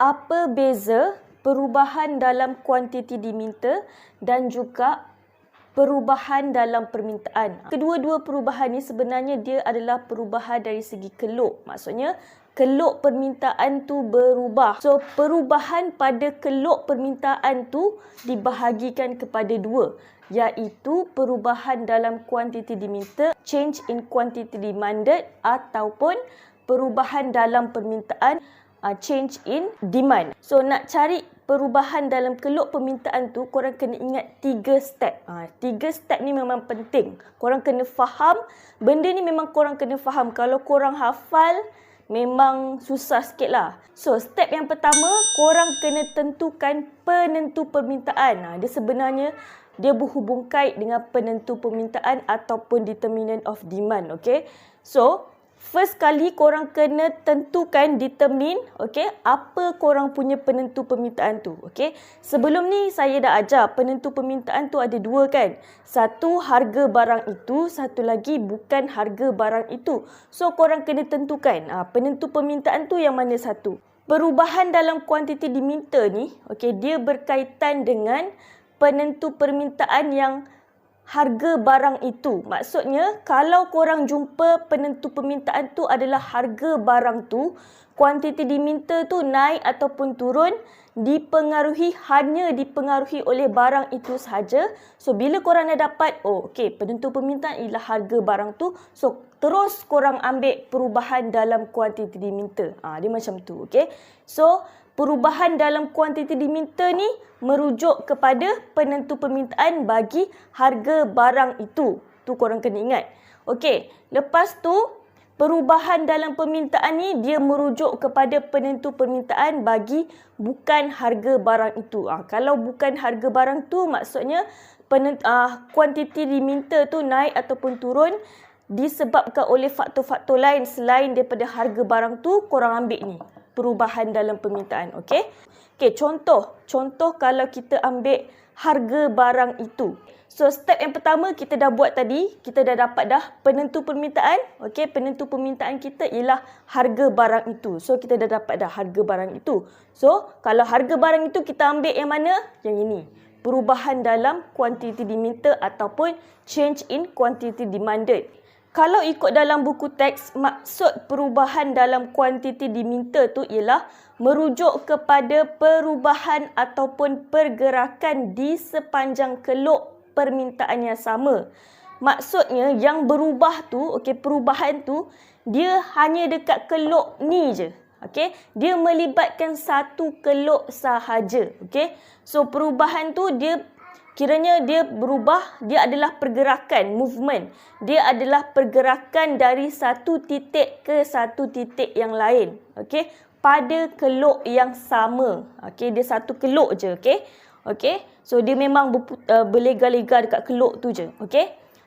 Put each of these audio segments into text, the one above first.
apa beza perubahan dalam kuantiti diminta dan juga perubahan dalam permintaan. Kedua-dua perubahan ni sebenarnya dia adalah perubahan dari segi keluk. Maksudnya keluk permintaan tu berubah. So perubahan pada keluk permintaan tu dibahagikan kepada dua, iaitu perubahan dalam kuantiti diminta, change in quantity demanded, ataupun perubahan dalam permintaan, change in demand. So nak cari perubahan dalam keluk permintaan tu, korang kena ingat 3 step. 3 step ni memang penting. Korang kena faham. Benda ni memang korang kena faham. Kalau korang hafal, memang susah sikit lah. So step yang pertama, korang kena tentukan penentu permintaan. Dia sebenarnya dia berhubung kait dengan penentu permintaan ataupun determinant of demand. Okay. So first kali korang kena tentukan, determine, okay, apa korang punya penentu permintaan tu, okay. Sebelum ni saya dah ajar penentu permintaan tu ada dua kan. Satu harga barang itu, satu lagi bukan harga barang itu. So korang kena tentukan penentu permintaan tu yang mana satu. Perubahan dalam kuantiti diminta ni, okay, dia berkaitan dengan penentu permintaan yang harga barang itu. Maksudnya, kalau korang jumpa penentu permintaan tu adalah harga barang tu, kuantiti diminta tu naik ataupun turun hanya dipengaruhi oleh barang itu sahaja. So, bila korang dah dapat, penentu permintaan ialah harga barang tu. So, terus korang ambil perubahan dalam kuantiti diminta. Dia macam tu, okay. So, perubahan dalam kuantiti diminta ni merujuk kepada penentu permintaan bagi harga barang itu. Tu korang kena ingat. Okey, lepas tu perubahan dalam permintaan ni dia merujuk kepada penentu permintaan bagi bukan harga barang itu. Kalau bukan harga barang tu maksudnya kuantiti diminta tu naik ataupun turun disebabkan oleh faktor-faktor lain selain daripada harga barang tu, korang ambil ni perubahan dalam permintaan. Okey. Okey, contoh kalau kita ambil harga barang itu. So step yang pertama kita dah buat tadi, kita dah dapat dah penentu permintaan. Okey, penentu permintaan kita ialah harga barang itu. So kita dah dapat dah harga barang itu. So kalau harga barang itu kita ambil yang mana? Yang ini. Perubahan dalam kuantiti diminta ataupun change in quantity demanded. Kalau ikut dalam buku teks, maksud perubahan dalam kuantiti diminta tu ialah merujuk kepada perubahan ataupun pergerakan di sepanjang keluk permintaan yang sama. Maksudnya yang berubah tu, perubahan tu dia hanya dekat keluk ni je. Dia melibatkan satu keluk sahaja. So perubahan tu kiranya dia berubah, dia adalah pergerakan, movement. Dia adalah pergerakan dari satu titik ke satu titik yang lain. Pada keluk yang sama. Dia satu keluk je. So dia memang berlega-lega dekat keluk tu je.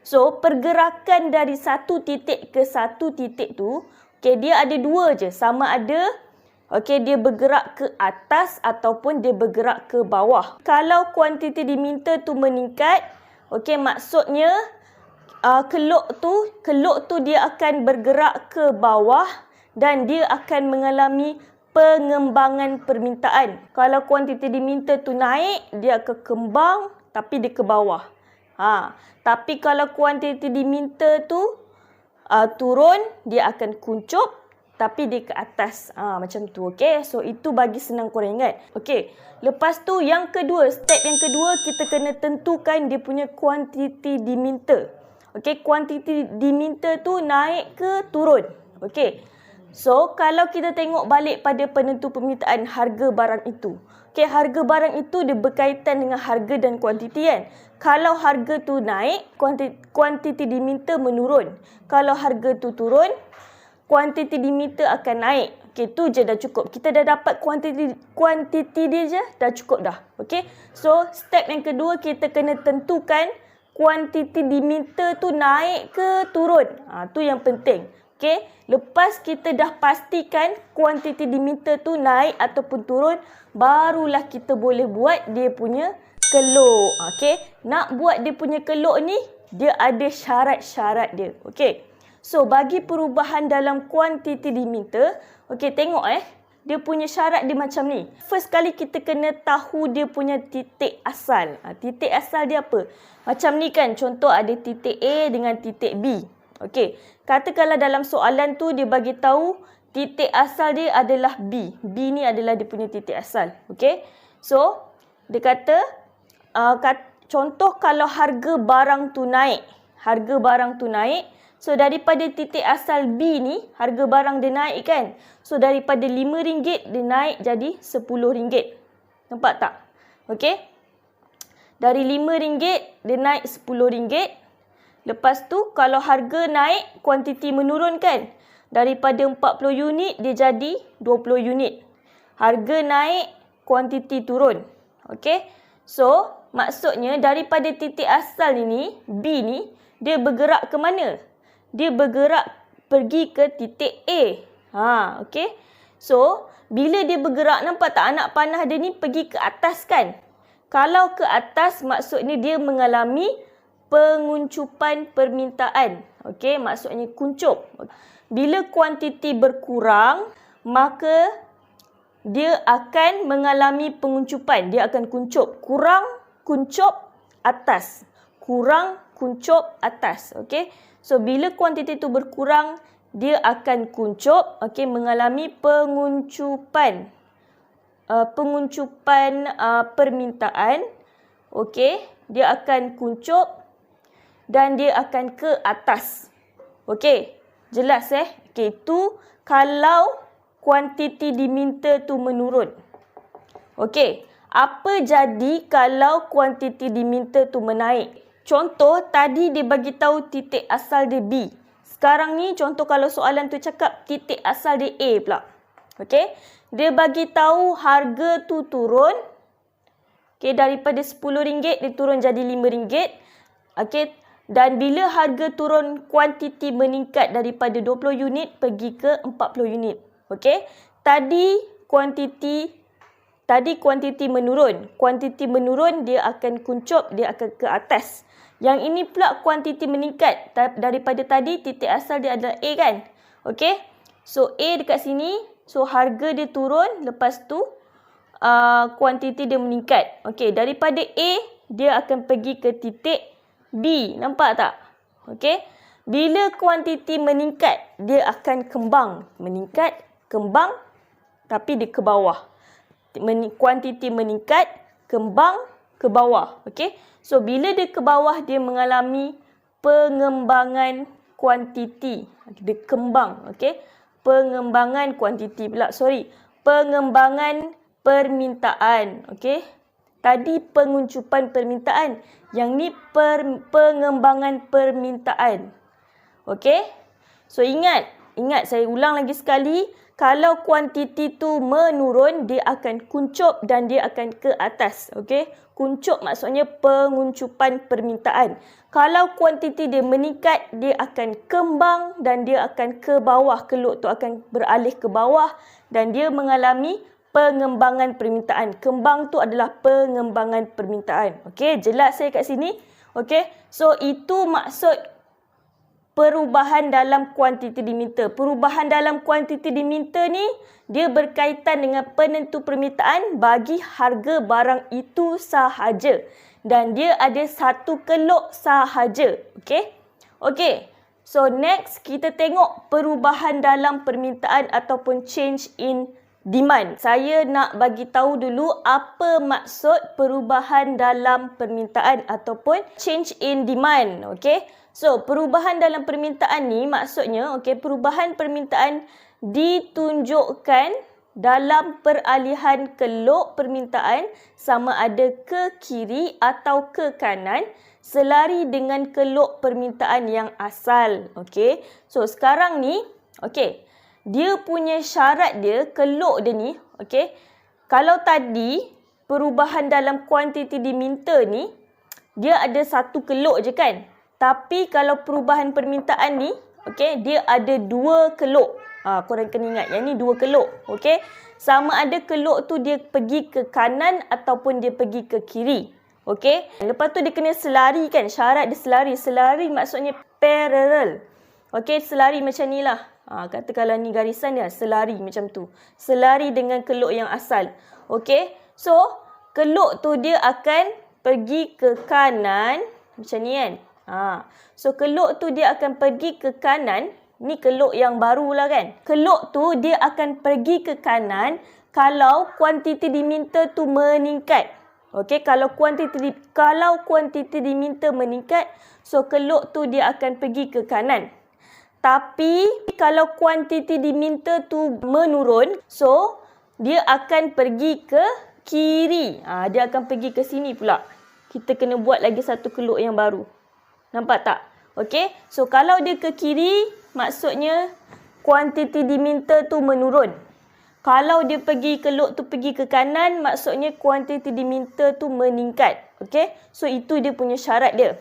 So pergerakan dari satu titik ke satu titik tu, dia ada dua je. Sama ada dia bergerak ke atas ataupun dia bergerak ke bawah. Kalau kuantiti diminta tu meningkat, maksudnya keluk tu dia akan bergerak ke bawah dan dia akan mengalami pengembangan permintaan. Kalau kuantiti diminta tu naik, dia akan kembang tapi dia ke bawah. Tapi kalau kuantiti diminta tu turun, dia akan kuncup tapi dia ke atas. Macam tu. So itu bagi senang korang ingat. Lepas tu yang kedua, step yang kedua kita kena tentukan dia punya kuantiti diminta. Kuantiti diminta tu naik ke turun. So kalau kita tengok balik pada penentu permintaan harga barang itu. Harga barang itu dia berkaitan dengan harga dan kuantiti kan. Kalau harga tu naik, kuantiti diminta menurun. Kalau harga tu turun, kuantiti diminta akan naik. Tu je dah cukup. Kita dah dapat kuantiti dia je, dah cukup dah. So, step yang kedua kita kena tentukan kuantiti diminta tu naik ke turun. Tu yang penting. Lepas kita dah pastikan kuantiti diminta tu naik ataupun turun, barulah kita boleh buat dia punya keluk. Nak buat dia punya keluk ni, dia ada syarat-syarat dia. So, bagi perubahan dalam kuantiti diminta, tengok dia punya syarat dia macam ni. First kali kita kena tahu dia punya titik asal. Titik asal dia apa? Macam ni kan, contoh ada titik A dengan titik B. Okey, katakanlah dalam soalan tu dia bagi tahu titik asal dia adalah B. B ni adalah dia punya titik asal. Okey, so dia kata, contoh kalau harga barang tu naik. Harga barang tu naik. So, daripada titik asal B ni, harga barang dia naik kan? So, daripada RM5 dia naik jadi RM10. Nampak tak? Okey? Dari RM5 dia naik RM10. Lepas tu, kalau harga naik, kuantiti menurun kan? Daripada 40 unit, dia jadi 20 unit. Harga naik, kuantiti turun. Okey? So, maksudnya daripada titik asal ni, B ni, dia bergerak ke mana? Dia bergerak pergi ke titik A. Okey. So, bila dia bergerak, nampak tak anak panah dia ni pergi ke atas kan? Kalau ke atas, maksudnya dia mengalami penguncupan permintaan. Okey, maksudnya kuncup. Bila kuantiti berkurang, maka dia akan mengalami penguncupan. Dia akan kuncup. Kurang, kuncup, atas. Kurang, kuncup, atas. Okey. So, bila kuantiti itu berkurang, dia akan kuncup, okey, mengalami penguncupan. Permintaan. Okey, dia akan kuncup dan dia akan ke atas. Okey, jelas Okey, itu kalau kuantiti diminta tu menurun. Okey, apa jadi kalau kuantiti diminta tu menaik? Contoh, tadi dia bagi tahu titik asal dia B. Sekarang ni, contoh kalau soalan tu cakap titik asal dia A pula. Okey, dia bagi tahu harga tu turun. Okey, daripada RM10 dia turun jadi RM5. Okey, dan bila harga turun, kuantiti meningkat daripada 20 unit pergi ke 40 unit. Okey, tadi kuantiti menurun. Kuantiti menurun, dia akan kuncup, dia akan ke atas. Yang ini pula kuantiti meningkat. Daripada tadi, titik asal dia adalah A kan? Okey. So, A dekat sini. So, harga dia turun. Lepas tu, kuantiti dia meningkat. Okey. Daripada A, dia akan pergi ke titik B. Nampak tak? Okey. Bila kuantiti meningkat, dia akan kembang. Meningkat, kembang, tapi dia ke bawah. Kuantiti meningkat, kembang, ke bawah. Okey. So, bila dia ke bawah, dia mengalami pengembangan kuantiti. Dia kembang. Okey. Pengembangan kuantiti pula. Pengembangan permintaan. Okey. Tadi penguncupan permintaan. Yang ni pengembangan permintaan. Okey. So, ingat saya ulang lagi sekali. Kalau kuantiti tu menurun, dia akan kuncup dan dia akan ke atas. Okey? Kuncup maksudnya penguncupan permintaan. Kalau kuantiti dia meningkat, dia akan kembang dan dia akan ke bawah. Keluk tu akan beralih ke bawah dan dia mengalami pengembangan permintaan. Kembang tu adalah pengembangan permintaan. Okey? Jelas saya kat sini? Okey? So, itu maksud perubahan dalam kuantiti diminta. Perubahan dalam kuantiti diminta ni, dia berkaitan dengan penentu permintaan bagi harga barang itu sahaja. Dan dia ada satu keluk sahaja. Okey? Okey. So, next kita tengok perubahan dalam permintaan ataupun change in demand. Saya nak bagi tahu dulu apa maksud perubahan dalam permintaan ataupun change in demand. Okey? So, perubahan dalam permintaan ni maksudnya, okey, perubahan permintaan ditunjukkan dalam peralihan keluk permintaan sama ada ke kiri atau ke kanan selari dengan keluk permintaan yang asal. Okey. So, sekarang ni, okey, dia punya syarat dia, keluk dia ni, okey. Kalau tadi perubahan dalam kuantiti diminta ni, dia ada satu keluk je kan? Tapi kalau perubahan permintaan ni, okey, dia ada dua keluk. Korang kena ingat, yang ni dua keluk. Okey. Sama ada keluk tu dia pergi ke kanan ataupun dia pergi ke kiri. Okey. Lepas tu dia kena selari kan. Syarat dia selari. Selari maksudnya parallel. Okey, selari macam ni lah. Katakanlah ni garisan dia, selari macam tu. Selari dengan keluk yang asal. Okey, so keluk tu dia akan pergi ke kanan macam ni kan. So keluk tu dia akan pergi ke kanan. Ni keluk yang baru lah kan. Keluk tu dia akan pergi ke kanan kalau kuantiti diminta tu meningkat. Okey, kalau kuantiti diminta meningkat, so keluk tu dia akan pergi ke kanan. Tapi kalau kuantiti diminta tu menurun, so dia akan pergi ke kiri. Dia akan pergi ke sini pula. Kita kena buat lagi satu keluk yang baru. Nampak tak? Okey, so kalau dia ke kiri, maksudnya kuantiti diminta tu menurun. Kalau dia pergi keluk tu pergi ke kanan, maksudnya kuantiti diminta tu meningkat. Okey, so itu dia punya syarat dia.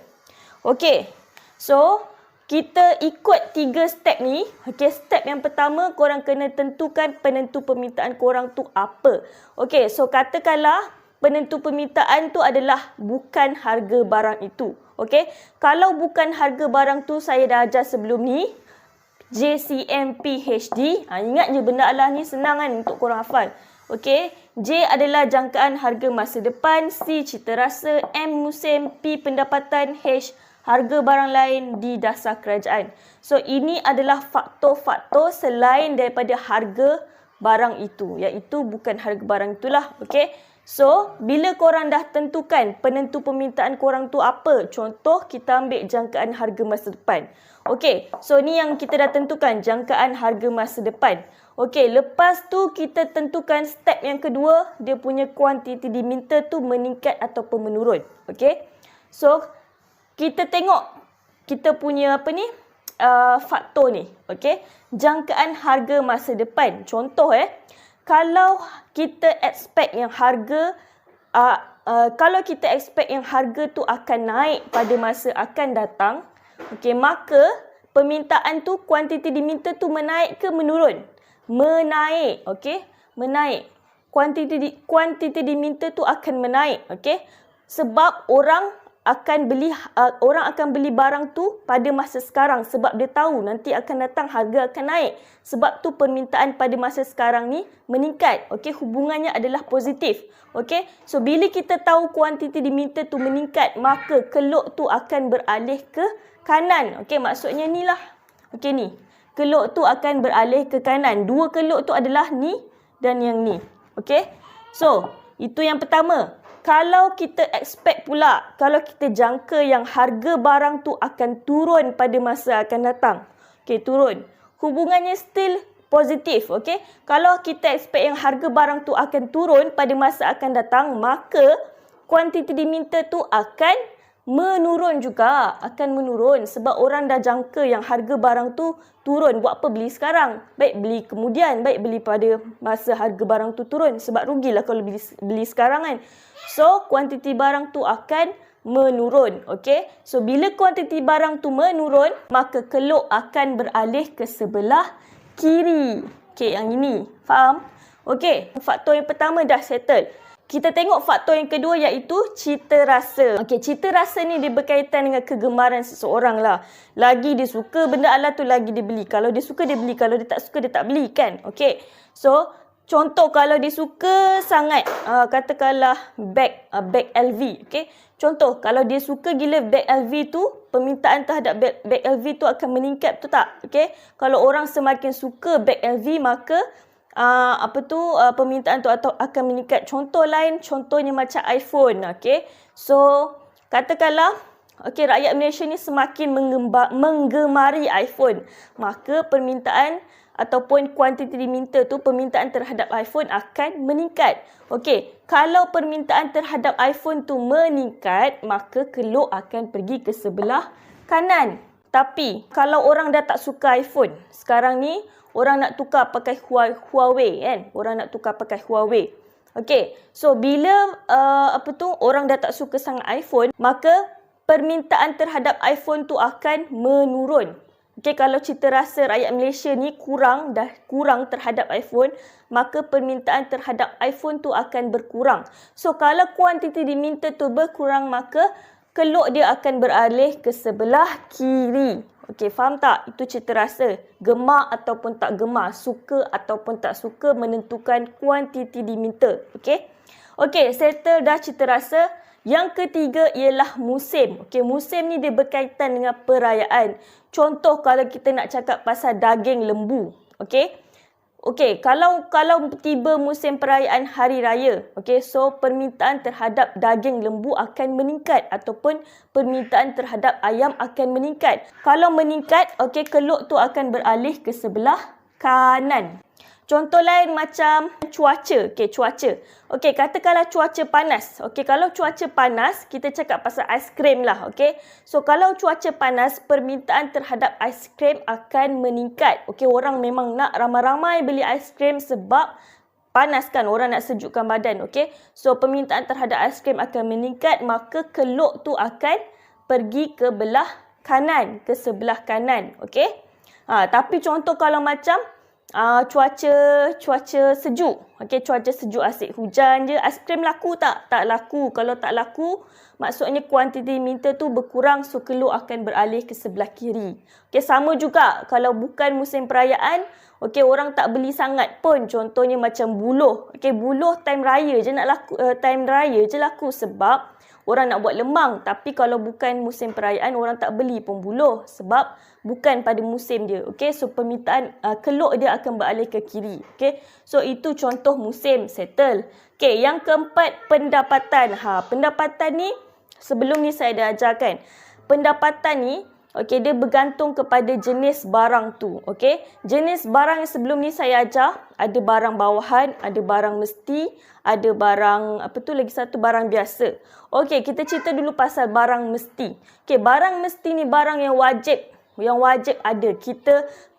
Okey, so kita ikut 3 step ni. Okey, step yang pertama, korang kena tentukan penentu permintaan korang tu apa. Okey, so katakanlah penentu permintaan tu adalah bukan harga barang itu. Okey, kalau bukan harga barang tu saya dah ajar sebelum ni, JCMPHD. Ingat je benda Allah ni senang kan untuk korang hafal. Okey, J adalah jangkaan harga masa depan, C cita rasa, M musim, P pendapatan, H harga barang lain di dasar kerajaan. So ini adalah faktor-faktor selain daripada harga barang itu, iaitu bukan harga barang itulah. Okey, so bila korang dah tentukan penentu permintaan korang tu apa, contoh kita ambil jangkaan harga masa depan. Okey, so ni yang kita dah tentukan, jangkaan harga masa depan. Okey, lepas tu kita tentukan step yang kedua, dia punya kuantiti diminta tu meningkat ataupun menurun. Okey, so kita tengok kita punya faktor ni. Okey, jangkaan harga masa depan. Contoh kalau kita expect yang harga tu akan naik pada masa akan datang, okey, maka permintaan tu, kuantiti diminta tu menaik ke menurun? Menaik. Okey, menaik. Kuantiti diminta tu akan menaik. Okey, sebab orang akan beli barang tu pada masa sekarang sebab dia tahu nanti akan datang harga akan naik. Sebab tu permintaan pada masa sekarang ni meningkat. Okey, hubungannya adalah positif. Okey, so bila kita tahu kuantiti diminta tu meningkat, maka keluk tu akan beralih ke kanan. Okey, maksudnya ni lah. Okey, ni. Keluk tu akan beralih ke kanan. Dua keluk tu adalah ni dan yang ni. Okey, so itu yang pertama. Kalau kita expect pula, kalau kita jangka yang harga barang tu akan turun pada masa akan datang. Okey, turun. Hubungannya still positif. Okey, kalau kita expect yang harga barang tu akan turun pada masa akan datang, maka kuantiti diminta tu akan menurun juga. Akan menurun sebab orang dah jangka yang harga barang tu turun. Buat apa beli sekarang? Baik beli kemudian, baik beli pada masa harga barang tu turun. Sebab rugilah kalau beli sekarang kan. So, kuantiti barang tu akan menurun. Okey, so bila kuantiti barang tu menurun, maka keluk akan beralih ke sebelah kiri. Okey, yang ini. Faham? Okey, faktor yang pertama dah settle. Kita tengok faktor yang kedua iaitu cita rasa. Okey, cita rasa ni dia berkaitan dengan kegemaran seseorang lah. Lagi dia suka benda Allah tu, lagi dia beli. Kalau dia suka dia beli, kalau dia tak suka dia tak beli kan. Okey, so contoh kalau dia suka sangat, katakanlah beg LV. Okey, contoh kalau dia suka gila beg LV tu, permintaan terhadap beg LV tu akan meningkat, betul tak? Okey, kalau orang semakin suka beg LV, maka permintaan tu akan meningkat. Contoh lain, contohnya macam iPhone. Okey, so katakanlah rakyat Malaysia ni semakin menggemari iPhone, maka permintaan ataupun kuantiti diminta tu, permintaan terhadap iPhone akan meningkat. Okey, kalau permintaan terhadap iPhone tu meningkat, maka keluk akan pergi ke sebelah kanan. Tapi kalau orang dah tak suka iPhone, sekarang ni orang nak tukar pakai Huawei kan? Orang nak tukar pakai Huawei. Okey, so bila orang dah tak suka sangat iPhone, maka permintaan terhadap iPhone tu akan menurun. Okey, kalau cita rasa rakyat Malaysia ni dah kurang terhadap iPhone, maka permintaan terhadap iPhone tu akan berkurang. So kalau kuantiti diminta tu berkurang, maka keluk dia akan beralih ke sebelah kiri. Okey, faham tak? Itu cita rasa. Gemar ataupun tak gemar, suka ataupun tak suka menentukan kuantiti diminta. Okey? Okey, settle dah cita rasa. Yang ketiga ialah musim. Okey, musim ni dia berkaitan dengan perayaan. Contoh kalau kita nak cakap pasal daging lembu. Okey? Okey, kalau tiba musim perayaan hari raya, okey, so permintaan terhadap daging lembu akan meningkat ataupun permintaan terhadap ayam akan meningkat. Kalau meningkat, okey, keluk tu akan beralih ke sebelah kanan. Contoh lain macam cuaca. Okey, cuaca. Okey, katakanlah cuaca panas. Okey, kalau cuaca panas, kita cakap pasal aiskrim lah. Okey. So, kalau cuaca panas, permintaan terhadap aiskrim akan meningkat. Okey, orang memang nak ramai-ramai beli aiskrim sebab panas kan, orang nak sejukkan badan. Okey. So, permintaan terhadap aiskrim akan meningkat, maka keluk tu akan pergi ke belah kanan, ke sebelah kanan. Okey. Tapi contoh kalau macam cuaca sejuk. Okey, cuaca sejuk asyik hujan je. Aiskrim laku tak? Tak laku. Kalau tak laku, maksudnya kuantiti minta tu berkurang, so keluk akan beralih ke sebelah kiri. Okey, sama juga kalau bukan musim perayaan, okey, orang tak beli sangat pun. Contohnya macam buluh. Okey, buluh time raya je nak laku, time raya je laku sebab orang nak buat lemang. Tapi kalau bukan musim perayaan, orang tak beli pun buluh sebab bukan pada musim dia. Okey, so permintaan keluk dia akan beralih ke kiri. Okey, so itu contoh musim, settle. Okey, yang keempat, pendapatan. Pendapatan ni sebelum ni saya dah ajarkan. Pendapatan ni, okey, dia bergantung kepada jenis barang tu. Okey, jenis barang yang sebelum ni saya ajar, ada barang bawahan, ada barang mesti, ada barang, lagi satu barang biasa. Okey, kita cerita dulu pasal barang mesti. Okey, barang mesti ni barang yang wajib ada.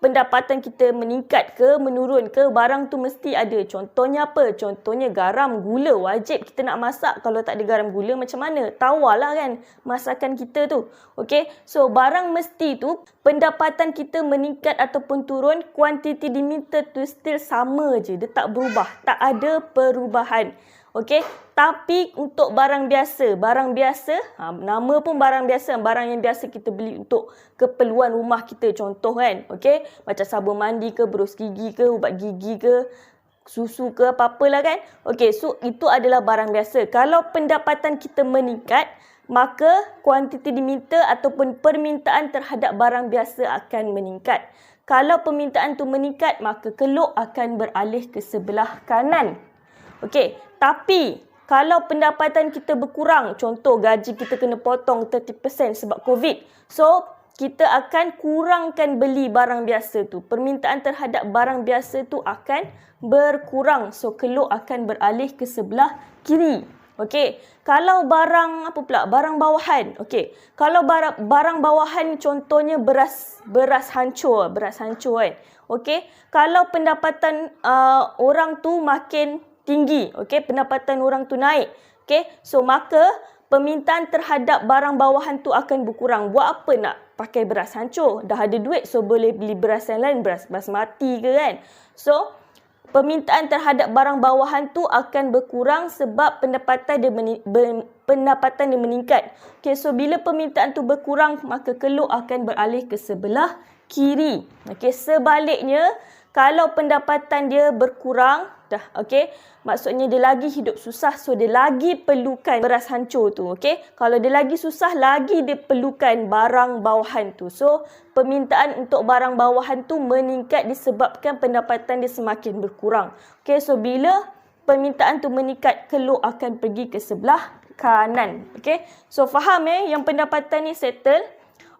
Pendapatan kita meningkat ke, menurun ke, barang tu mesti ada. Contohnya apa? Contohnya garam, gula. Wajib kita nak masak. Kalau tak ada garam gula macam mana? Tawarlah kan masakan kita tu. Okey, so barang mesti tu, pendapatan kita meningkat ataupun turun, kuantiti diminta tu still sama je. Dia tak berubah. Tak ada perubahan. Okey, tapi untuk barang biasa, nama pun barang biasa, barang yang biasa kita beli untuk keperluan rumah kita, contoh kan. Okey, macam sabun mandi ke, berus gigi ke, ubat gigi ke, susu ke, apa-apalah kan. Okey, so itu adalah barang biasa. Kalau pendapatan kita meningkat, maka kuantiti diminta ataupun permintaan terhadap barang biasa akan meningkat. Kalau permintaan tu meningkat, maka keluk akan beralih ke sebelah kanan. Okey, tapi kalau pendapatan kita berkurang, contoh gaji kita kena potong 30% sebab COVID. So, kita akan kurangkan beli barang biasa tu. Permintaan terhadap barang biasa tu akan berkurang. So, keluk akan beralih ke sebelah kiri. Okey, kalau barang barang bawahan. Okey, kalau barang bawahan contohnya beras hancur kan. Okey, kalau pendapatan orang tu makin tinggi, okey, pendapatan orang tu naik. Okey, so maka permintaan terhadap barang bawahan tu akan berkurang. Buat apa nak pakai beras hancur? Dah ada duit, so boleh beli beras yang lain, beras basmati ke kan. So, permintaan terhadap barang bawahan tu akan berkurang sebab pendapatan dia meningkat. Okey, so bila permintaan tu berkurang, maka keluk akan beralih ke sebelah kiri. Okey, sebaliknya, kalau pendapatan dia berkurang, maksudnya dia lagi hidup susah, so dia lagi perlukan beras hancur tu. Okey, kalau dia lagi susah, lagi dia perlukan barang bawahan tu. So, permintaan untuk barang bawahan tu meningkat disebabkan pendapatan dia semakin berkurang. Okey, so bila permintaan tu meningkat, keluk akan pergi ke sebelah kanan. Okey, so faham yang pendapatan ni settle.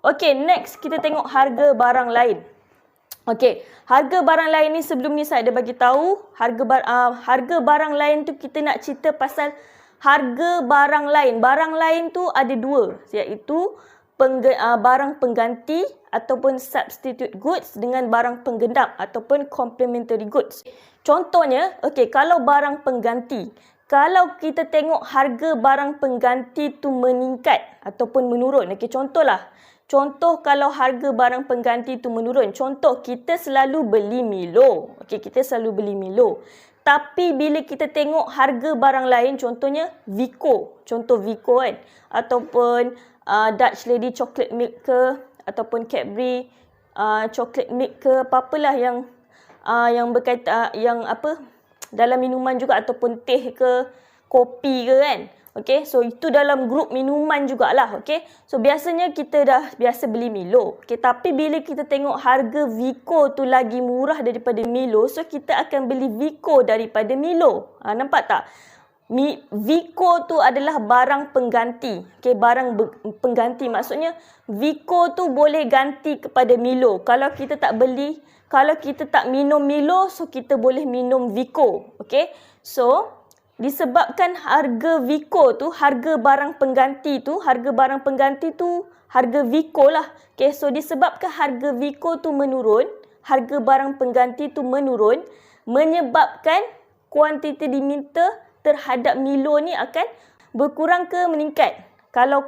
Okey, next kita tengok harga barang lain. Okey, harga barang lain ni sebelum ni saya ada bagi tahu, harga barang lain tu kita nak cerita pasal harga barang lain. Barang lain tu ada dua, iaitu barang pengganti ataupun substitute goods dengan barang penggenap ataupun complementary goods. Contohnya, okey, kalau barang pengganti, kalau kita tengok harga barang pengganti tu meningkat ataupun menurun. Okey, Contoh kalau harga barang pengganti tu menurun. Contoh, kita selalu beli Milo. Okey, kita selalu beli Milo. Tapi bila kita tengok harga barang lain, contohnya Vico. Contoh Vico kan. Ataupun Dutch Lady Chocolate Milk ke. ataupun Cadbury chocolate milk ke apa-apalah yang berkaitan dalam minuman juga, ataupun teh ke kopi ke kan. Okey, so itu dalam grup minuman jugalah. Okey, so biasanya kita dah biasa beli Milo. Okey, tapi bila kita tengok harga Vicco tu lagi murah daripada Milo, so kita akan beli Vicco daripada Milo. Nampak tak? Vicco tu adalah barang pengganti. Okey, barang pengganti maksudnya Vicco tu boleh ganti kepada Milo. Kalau kita tak minum Milo, so kita boleh minum Vicco. Okey, so disebabkan harga Vicco tu, harga barang pengganti tu, harga Vicco lah. Okay, so disebabkan harga Vicco tu menurun, harga barang pengganti tu menurun, menyebabkan kuantiti diminta terhadap Milo ni akan berkurang ke meningkat. Kalau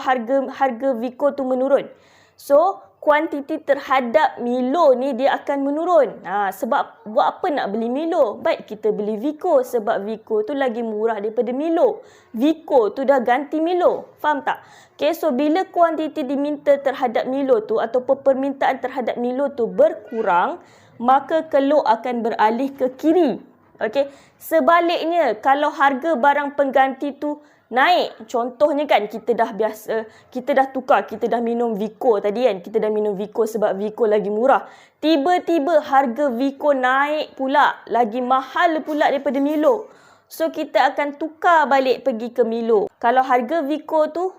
harga Vicco tu menurun. So, kuantiti terhadap Milo ni dia akan menurun. Sebab buat apa nak beli Milo? Baik kita beli Vicco sebab Vicco tu lagi murah daripada Milo. Vicco tu dah ganti Milo. Faham tak? Okay, so bila kuantiti diminta terhadap Milo tu ataupun permintaan terhadap Milo tu berkurang, maka keluk akan beralih ke kiri. Okay, sebaliknya kalau harga barang pengganti tu naik, contohnya kan kita dah tukar, kita dah minum Vicco tadi kan, kita dah minum Vicco sebab Vicco lagi murah. Tiba-tiba harga Vicco naik pula, lagi mahal pula daripada Milo. So kita akan tukar balik pergi ke Milo. Kalau harga Vicco tu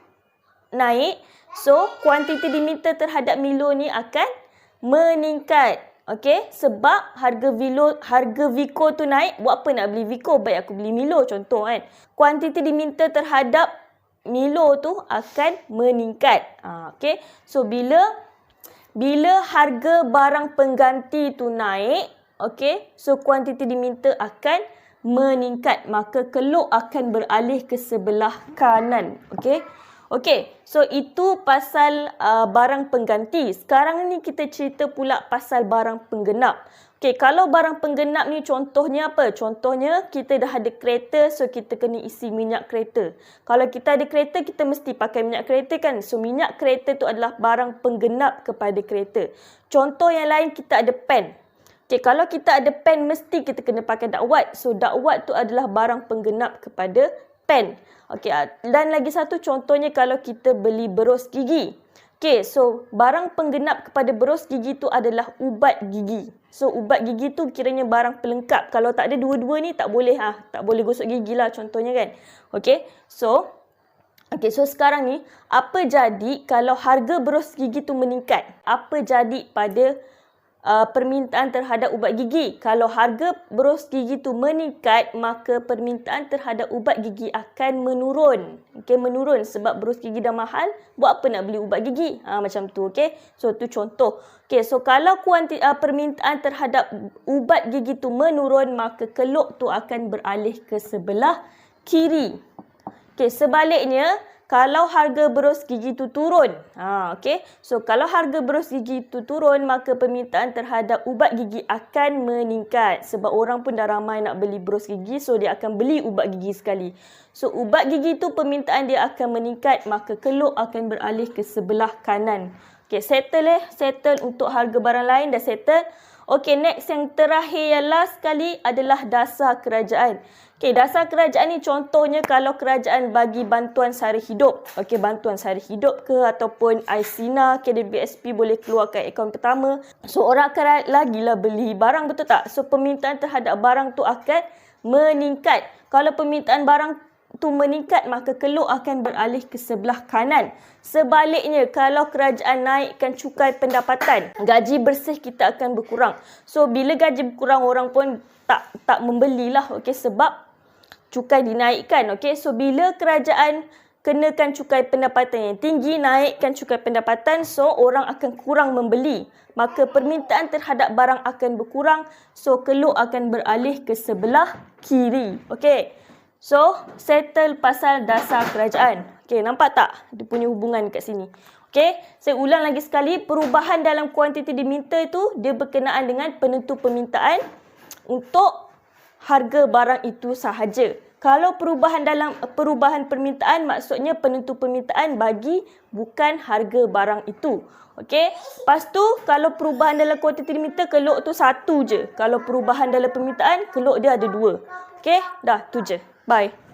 naik, so kuantiti diminta terhadap Milo ni akan meningkat. Okey, sebab harga Vicco tu naik, buat apa nak beli Vicco? Baik aku beli Milo contoh kan. Kuantiti diminta terhadap Milo tu akan meningkat. Okey, so bila harga barang pengganti tu naik, okey, so kuantiti diminta akan meningkat, maka keluk akan beralih ke sebelah kanan. Okey. Okey, so itu pasal barang pengganti. Sekarang ni kita cerita pula pasal barang penggenap. Okey, kalau barang penggenap ni contohnya apa? Contohnya kita dah ada kereta, so kita kena isi minyak kereta. Kalau kita ada kereta, kita mesti pakai minyak kereta kan? So minyak kereta tu adalah barang penggenap kepada kereta. Contoh yang lain, kita ada pen. Okey, kalau kita ada pen, mesti kita kena pakai dakwat. So dakwat tu adalah barang penggenap kepada pen. Okey, dan lagi satu contohnya kalau kita beli berus gigi. Okey, so barang penggenap kepada berus gigi tu adalah ubat gigi. So ubat gigi tu kiranya barang pelengkap. Kalau tak ada dua-dua ni tak boleh gosok gigi lah contohnya kan. Okey, so sekarang ni apa jadi kalau harga berus gigi tu meningkat? Apa jadi pada permintaan terhadap ubat gigi? Kalau harga berus gigi tu meningkat, maka permintaan terhadap ubat gigi akan menurun. Okey, menurun sebab berus gigi dah mahal, buat apa nak beli ubat gigi? Macam tu, okey. So tu contoh. Okey, so kalau permintaan terhadap ubat gigi tu menurun, maka keluk tu akan beralih ke sebelah kiri. Okey, sebaliknya kalau harga berus gigi tu turun. Okey. So kalau harga berus gigi tu turun, maka permintaan terhadap ubat gigi akan meningkat. Sebab orang pun dah ramai nak beli berus gigi, so dia akan beli ubat gigi sekali. So ubat gigi tu permintaan dia akan meningkat, maka keluk akan beralih ke sebelah kanan. Okey, settle untuk harga barang lain dah settle. Okey, next yang terakhir yang last sekali adalah dasar kerajaan. Okey, dasar kerajaan ni contohnya kalau kerajaan bagi bantuan sara hidup. Okey, bantuan sara hidup ke ataupun ICINA, KDBSP boleh keluarkan akaun pertama. So, orang akan lagilah beli barang, betul tak? So, permintaan terhadap barang tu akan meningkat. Kalau permintaan barang tu meningkat, maka keluk akan beralih ke sebelah kanan. Sebaliknya, kalau kerajaan naikkan cukai pendapatan, gaji bersih kita akan berkurang. So, bila gaji berkurang, orang pun tak membelilah. Okey, sebab cukai dinaikkan. Okey, so bila kerajaan kenakan cukai pendapatan yang tinggi, naikkan cukai pendapatan, so orang akan kurang membeli. Maka permintaan terhadap barang akan berkurang, so keluk akan beralih ke sebelah kiri. Okey. So, settle pasal dasar kerajaan. Okey, nampak tak dia punya hubungan kat sini? Okey, saya ulang lagi sekali, perubahan dalam kuantiti diminta itu dia berkenaan dengan penentu permintaan untuk harga barang itu sahaja. Kalau perubahan permintaan maksudnya penentu permintaan bagi bukan harga barang itu. Okey. Lepas tu kalau perubahan dalam kuantiti diminta kelok tu satu je. Kalau perubahan dalam permintaan kelok dia ada dua. Okey, dah tu je. Bye.